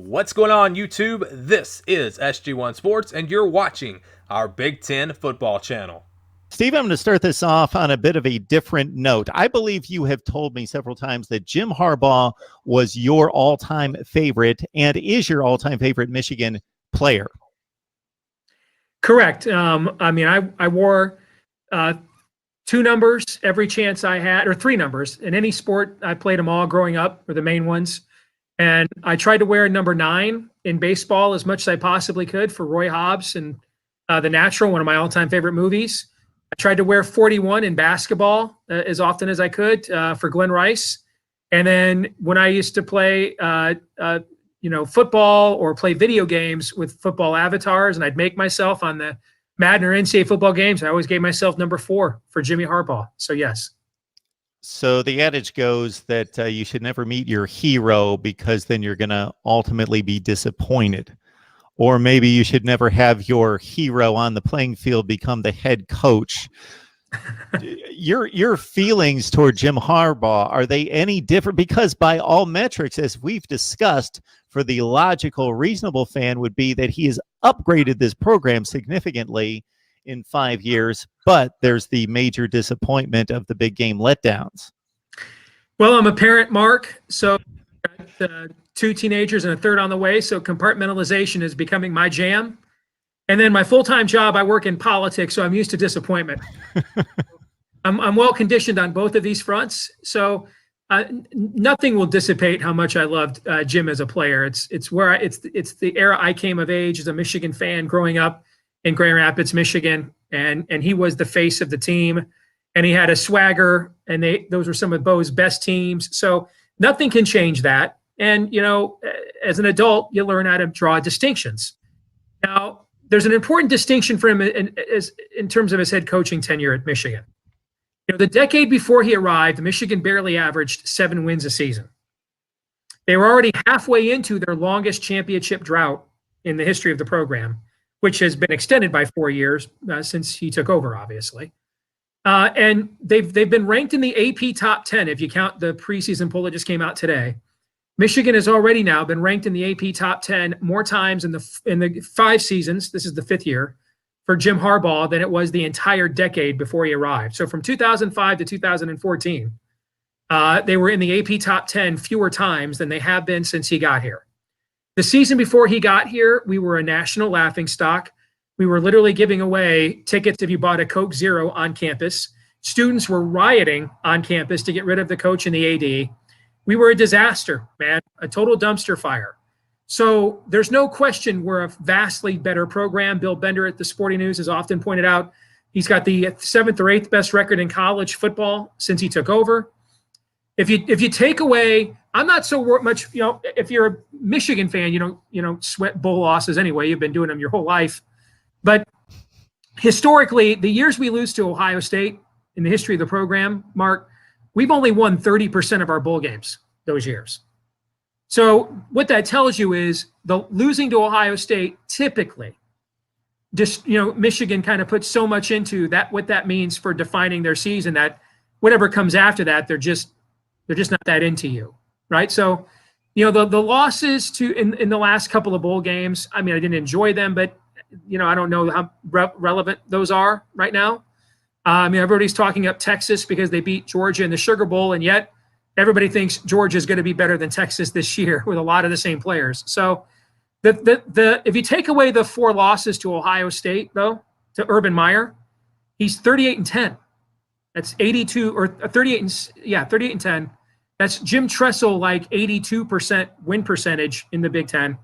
What's going on, YouTube? This is SG1 Sports, and you're watching our Big Ten football channel. Steve, I'm going to start this off on a bit of a different note. I believe you have told me several times that Jim Harbaugh was your all-time favorite and is your all-time favorite Michigan player. Correct. I wore two numbers every chance I had, or three numbers. In any sport, I played them all growing up, were the main ones. And I tried to wear number 9 in baseball as much as I possibly could for Roy Hobbs and The Natural, one of my all-time favorite movies. I tried to wear 41 in basketball as often as I could for Glenn Rice. And then when I used to play, football or play video games with football avatars, and I'd make myself on the Madden or NCAA football games, I always gave myself number 4 for Jimmy Harbaugh. So, yes. So the adage goes that you should never meet your hero because then you're going to ultimately be disappointed. Or maybe you should never have your hero on the playing field become the head coach. Your feelings toward Jim Harbaugh, are they any different? Because by all metrics, as we've discussed, for the logical, reasonable fan would be that he has upgraded this program significantly in 5 years, but there's the major disappointment of the big game letdowns. Well, I'm a parent, Mark, so I've got 2 teenagers and a third on the way, so compartmentalization is becoming my jam. And then my full-time job, I work in politics, so I'm used to disappointment. I'm well conditioned on both of these fronts, so nothing will dissipate how much I loved Jim as a player. It's the era I came of age as a Michigan fan growing up in Grand Rapids, Michigan, and he was the face of the team, and he had a swagger, and those were some of Bo's best teams. So nothing can change that. And as an adult, you learn how to draw distinctions. Now, there's an important distinction for him in terms of his head coaching tenure at Michigan. The decade before he arrived, Michigan barely averaged 7 wins a season. They were already halfway into their longest championship drought in the history of the program, which has been extended by 4 years since he took over, obviously. And they've been ranked in the AP top 10, if you count the preseason poll that just came out today. Michigan has already now been ranked in the AP top 10 more times in the 5 seasons. This is the 5th year for Jim Harbaugh than it was the entire decade before he arrived. So from 2005 to 2014, they were in the AP top 10 fewer times than they have been since he got here. The season before he got here, we were a national laughingstock. We were literally giving away tickets if you bought a Coke Zero on campus. Students were rioting on campus to get rid of the coach and the AD. We were a disaster, man, a total dumpster fire. So there's no question we're a vastly better program. Bill Bender at the Sporting News has often pointed out he's got the 7th or 8th best record in college football since he took over. If you take away, I'm not so much, if you're a Michigan fan, you don't sweat bowl losses anyway. You've been doing them your whole life. But historically, the years we lose to Ohio State in the history of the program, Mark, we've only won 30% of our bowl games those years. So what that tells you is the losing to Ohio State typically, Michigan kind of puts so much into that, what that means for defining their season, that whatever comes after that, they're just not that into you, right? So, the losses in the last couple of bowl games, I didn't enjoy them, but I don't know how relevant those are right now. Everybody's talking up Texas because they beat Georgia in the Sugar Bowl, and yet everybody thinks Georgia is going to be better than Texas this year with a lot of the same players. So, if you take away the 4 losses to Ohio State, though, to Urban Meyer, he's 38-10. That's 82 or 38-10. That's Jim Tressel, like 82% win percentage in the Big Ten.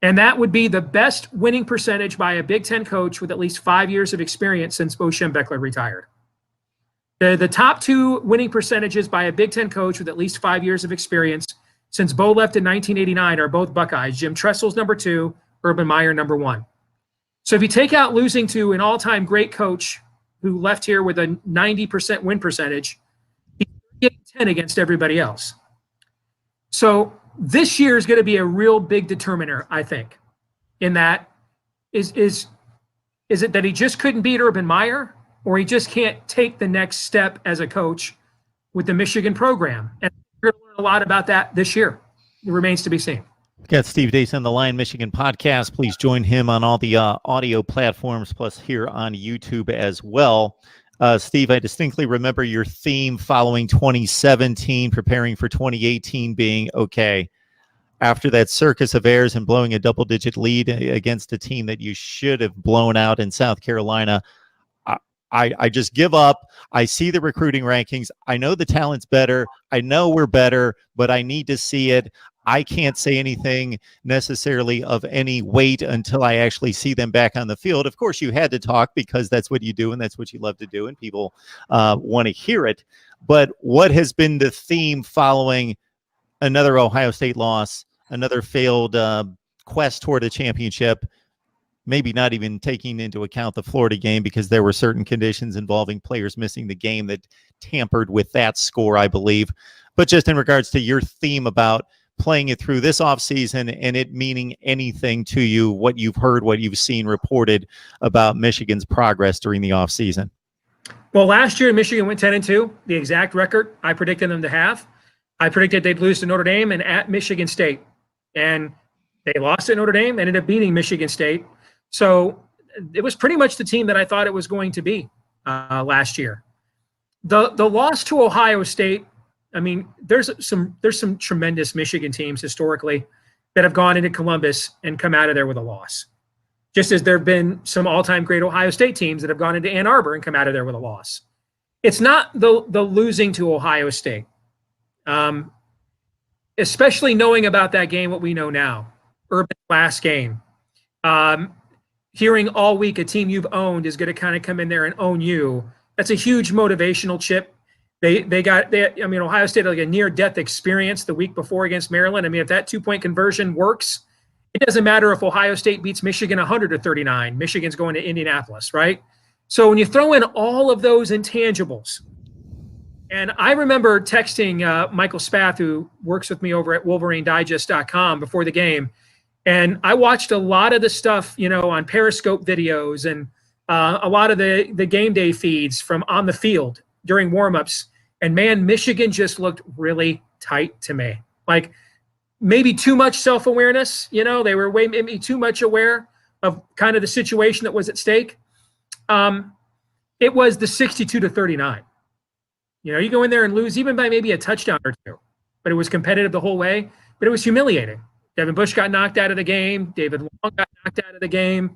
And that would be the best winning percentage by a Big Ten coach with at least 5 years of experience since Bo Schembechler retired. The top 2 winning percentages by a Big Ten coach with at least 5 years of experience since Bo left in 1989 are both Buckeyes. Jim Tressel's number 2, Urban Meyer number 1. So if you take out losing to an all-time great coach who left here with a 90% win percentage, he's 10 against everybody else. So this year is going to be a real big determiner, I think, in that is it that he just couldn't beat Urban Meyer, or he just can't take the next step as a coach with the Michigan program? And we're going to learn a lot about that this year. It remains to be seen. Got Steve Dace on the Lion Michigan podcast. Please join him on all the audio platforms, plus here on YouTube as well. Steve, I distinctly remember your theme following 2017, preparing for 2018 being, okay, after that circus of errors and blowing a double-digit lead against a team that you should have blown out in South Carolina, I just give up. I see the recruiting rankings. I know the talent's better. I know we're better, but I need to see it. I can't say anything necessarily of any weight until I actually see them back on the field. Of course, you had to talk because that's what you do and that's what you love to do, and people want to hear it. But what has been the theme following another Ohio State loss, another failed quest toward a championship, maybe not even taking into account the Florida game because there were certain conditions involving players missing the game that tampered with that score, I believe. But just in regards to your theme about playing it through this offseason and it meaning anything to you, what you've heard, what you've seen reported about Michigan's progress during the offseason. Well, last year Michigan went 10-2, the exact record I predicted them to have. I predicted they'd lose to Notre Dame and at Michigan State. And they lost at Notre Dame, ended up beating Michigan State. So it was pretty much the team that I thought it was going to be last year. The loss to Ohio State, I mean, there's some tremendous Michigan teams historically that have gone into Columbus and come out of there with a loss. Just as there have been some all-time great Ohio State teams that have gone into Ann Arbor and come out of there with a loss. It's not the losing to Ohio State. Especially knowing about that game, what we know now, Urban's last game. Hearing all week a team you've owned is going to kind of come in there and own you. That's a huge motivational chip. Ohio State had like a near-death experience the week before against Maryland. I mean, if that 2-point conversion works, it doesn't matter if Ohio State beats Michigan 100-39. Michigan's going to Indianapolis, right? So when you throw in all of those intangibles, and I remember texting Michael Spath, who works with me over at WolverineDigest.com before the game, and I watched a lot of the stuff, on Periscope videos and a lot of the game day feeds from on the field during warmups. And man, Michigan just looked really tight to me. Like maybe too much self-awareness. They were maybe too much aware of kind of the situation that was at stake. It was the 62-39. You go in there and lose even by maybe a touchdown or two, but it was competitive the whole way. But it was humiliating. Devin Bush got knocked out of the game. David Long got knocked out of the game.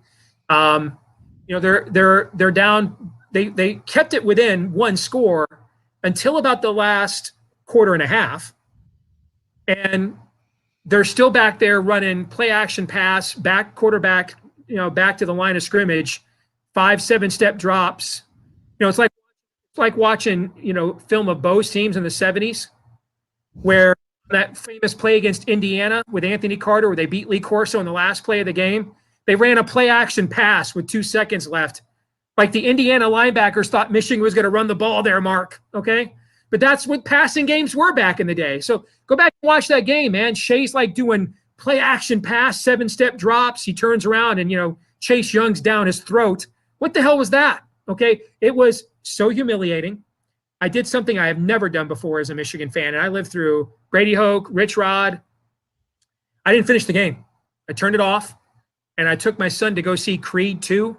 They're down. They kept it within one score until about the last quarter and a half, and they're still back there running play action pass, back quarterback, back to the line of scrimmage, 5-7 step drops. It's like watching film of Bo's teams in the 70s, where that famous play against Indiana with Anthony Carter, where they beat Lee Corso in the last play of the game. They ran a play action pass with 2 seconds left. Like the Indiana linebackers thought Michigan was going to run the ball there, Mark. Okay. But that's what passing games were back in the day. So go back and watch that game, man. Shay's like doing play action pass, 7-step drops. He turns around and, Chase Young's down his throat. What the hell was that? Okay. It was so humiliating. I did something I have never done before as a Michigan fan, and I lived through Brady Hoke, Rich Rod. I didn't finish the game. I turned it off, and I took my son to go see Creed 2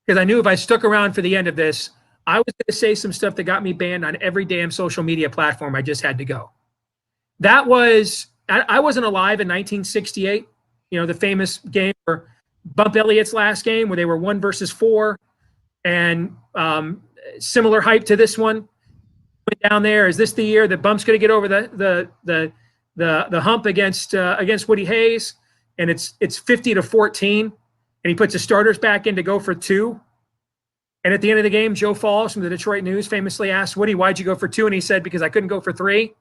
because I knew if I stuck around for the end of this, I was going to say some stuff that got me banned on every damn social media platform. I just had to go. I wasn't alive in 1968, the famous game where Bump Elliott's last game where they were 1 versus 4, and similar hype to this one. Went down there. Is this the year that Bump's going to get over the hump against Woody Hayes? And it's 50-14, and he puts his starters back in to go for 2. And at the end of the game, Joe Falls from the Detroit News famously asked Woody, "Why'd you go for 2?" And he said, "Because I couldn't go for 3."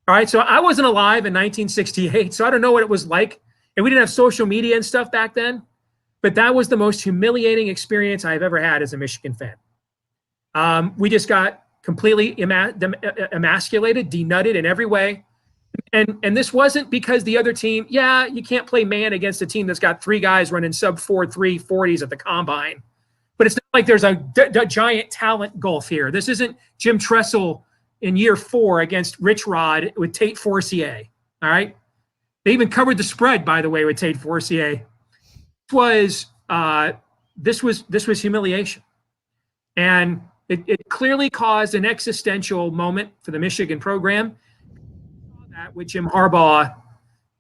All right, so I wasn't alive in 1968, so I don't know what it was like. And we didn't have social media and stuff back then, but that was the most humiliating experience I've ever had as a Michigan fan. We just got completely emasculated, denutted in every way. And this wasn't because the other team, you can't play man against a team that's got 3 guys running sub 4.3 40s at the combine. But it's not like there's a giant talent gulf here. This isn't Jim Tressel in year 4 against Rich Rod with Tate Forcier. All right. They even covered the spread, by the way, with Tate Forcier. This was humiliation. And it clearly caused an existential moment for the Michigan program. That with Jim Harbaugh,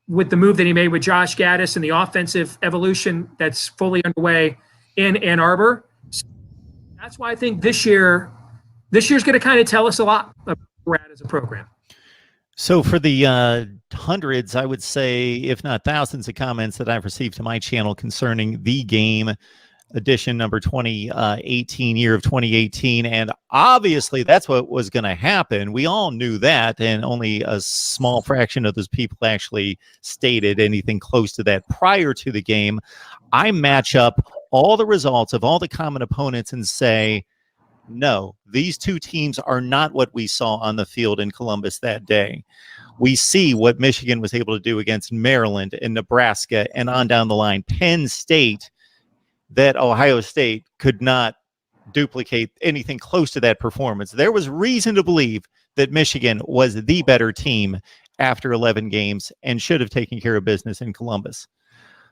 with the move that he made with Josh Gaddis and the offensive evolution that's fully underway in Ann Arbor. So that's why I think this year's going to kind of tell us a lot about where we're at as a program. So for the hundreds, I would say, if not thousands of comments that I've received to my channel concerning the game edition number 2018, year of 2018. And obviously that's what was going to happen. We all knew that, and only a small fraction of those people actually stated anything close to that prior to the game. I match up all the results of all the common opponents and say, no, these two teams are not what we saw on the field in Columbus that day. We see what Michigan was able to do against Maryland and Nebraska and on down the line. Penn State, that Ohio State could not duplicate anything close to that performance. There was reason to believe that Michigan was the better team after 11 games and should have taken care of business in Columbus.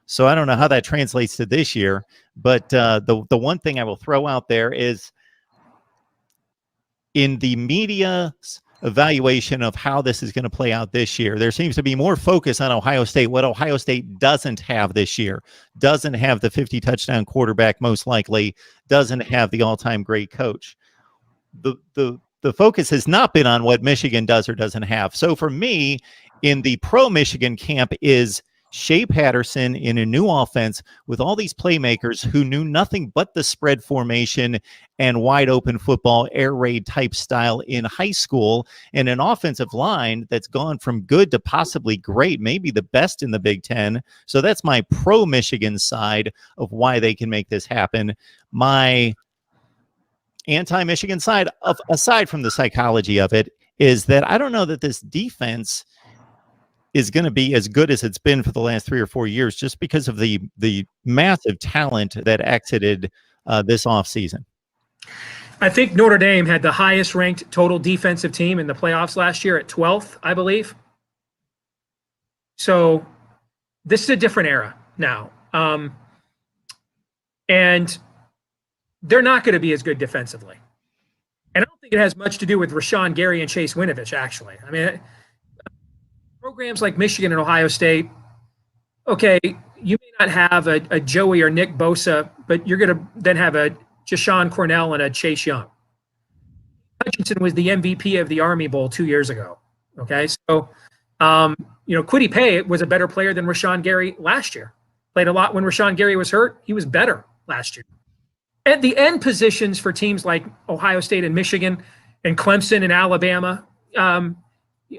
So I don't know how that translates to this year, but the one thing I will throw out there is, in the media's evaluation of how this is going to play out this year, there seems to be more focus on Ohio State. What Ohio State doesn't have this year, doesn't have the 50 touchdown quarterback, most likely doesn't have the all-time great coach. The focus has not been on what Michigan does or doesn't have. So for me, in the pro Michigan camp is Shea Patterson in a new offense with all these playmakers who knew nothing but the spread formation and wide open football, air raid type style in high school, and an offensive line that's gone from good to possibly great, maybe the best in the Big Ten. So that's my pro Michigan side of why they can make this happen. My anti-Michigan side, aside from the psychology of it, is that I don't know that this defense is going to be as good as it's been for the last 3 or 4 years, just because of the massive talent that exited this offseason. I think Notre Dame had the highest ranked total defensive team in the playoffs last year at 12th, I believe. So this is a different era now. And they're not going to be as good defensively. And I don't think it has much to do with Rashawn Gary and Chase Winovich, actually. I mean, programs like Michigan and Ohio State, okay, you may not have a Joey or Nick Bosa, but you're going to then have a Jashawn Cornell and a Chase Young. Hutchinson was the MVP of the Army Bowl 2 years ago. Okay, so Kwity Paye was a better player than Rashawn Gary last year. Played a lot when Rashawn Gary was hurt. He was better last year. At the end positions for teams like Ohio State and Michigan and Clemson and Alabama,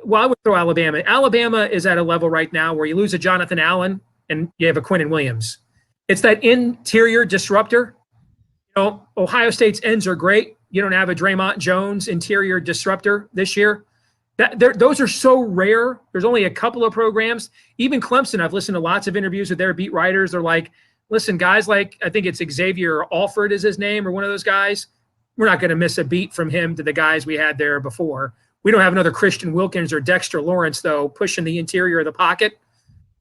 well, I would throw Alabama. Alabama is at a level right now where you lose a Jonathan Allen and you have a Quinnen Williams. It's that interior disruptor. Ohio State's ends are great. You don't have a Draymond Jones interior disruptor this year. Those are so rare. There's only a couple of programs. Even Clemson, I've listened to lots of interviews with their beat writers. They're like, listen, guys like, I think it's Xavier Alford is his name, or one of those guys. We're not going to miss a beat from him to the guys we had there before. We don't have another Christian Wilkins or Dexter Lawrence, though, pushing the interior of the pocket.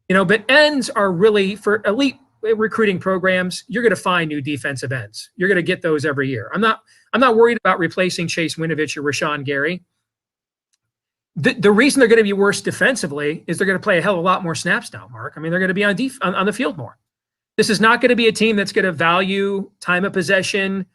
But ends are really, for elite recruiting programs, you're going to find new defensive ends. You're going to get those every year. I'm not worried about replacing Chase Winovich or Rashawn Gary. The reason they're going to be worse defensively is they're going to play a hell of a lot more snaps now, Mark. I mean, they're going to be on the field more. This is not going to be a team that's going to value time of possession.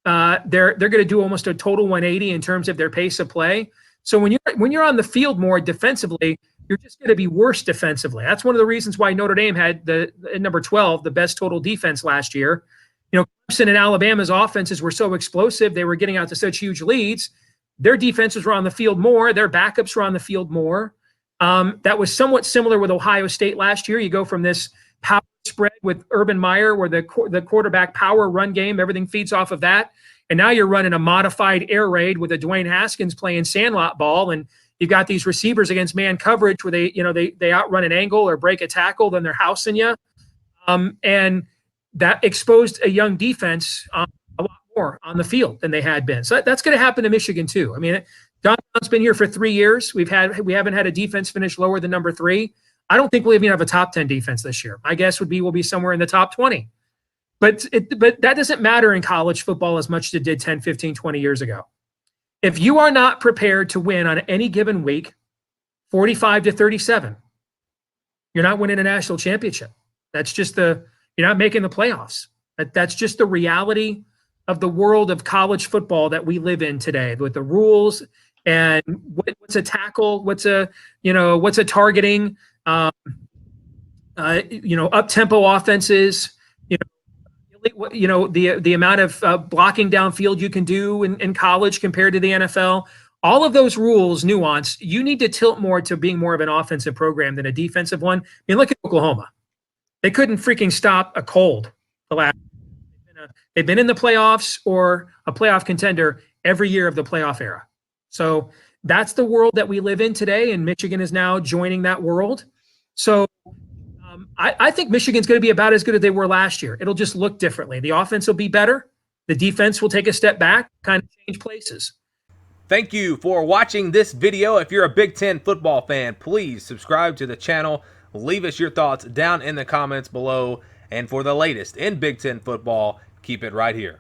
They're going to do almost a total 180 in terms of their pace of play. So when you're on the field more defensively, you're just going to be worse defensively. That's one of the reasons why Notre Dame had the number 12, the best total defense last year. Clemson and Alabama's offenses were so explosive. They were getting out to such huge leads. Their defenses were on the field more. Their backups were on the field more. That was somewhat similar with Ohio State last year. You go from this power spread with Urban Meyer, where the quarterback power run game, everything feeds off of that. And now you're running a modified air raid with a Dwayne Haskins playing sandlot ball, and you've got these receivers against man coverage where they outrun an angle or break a tackle, then they're housing you. And that exposed a young defense a lot more on the field than they had been. So that's going to happen to Michigan too. I mean, Don Brown's been here for 3 years. We haven't had a defense finish lower than number 3. I don't think we'll even have a top 10 defense this year. My guess would be we'll be somewhere in the top 20. But that doesn't matter in college football as much as it did 10, 15, 20 years ago. If you are not prepared to win on any given week, 45-37, you're not winning a national championship. That's just you're not making the playoffs. That's just the reality of the world of college football that we live in today, with the rules and what's a tackle, what's a targeting, up-tempo offenses, the amount of blocking downfield you can do in college compared to the NFL. All of those rules, nuance, you need to tilt more to being more of an offensive program than a defensive one. I mean, look at Oklahoma. They couldn't freaking stop a cold the last. They've been in the playoffs or a playoff contender every year of the playoff era. So that's the world that we live in today, and Michigan is now joining that world. So I think Michigan's going to be about as good as they were last year. It'll just look differently. The offense will be better. The defense will take a step back, kind of change places. Thank you for watching this video. If you're a Big Ten football fan, please subscribe to the channel. Leave us your thoughts down in the comments below. And for the latest in Big Ten football, keep it right here.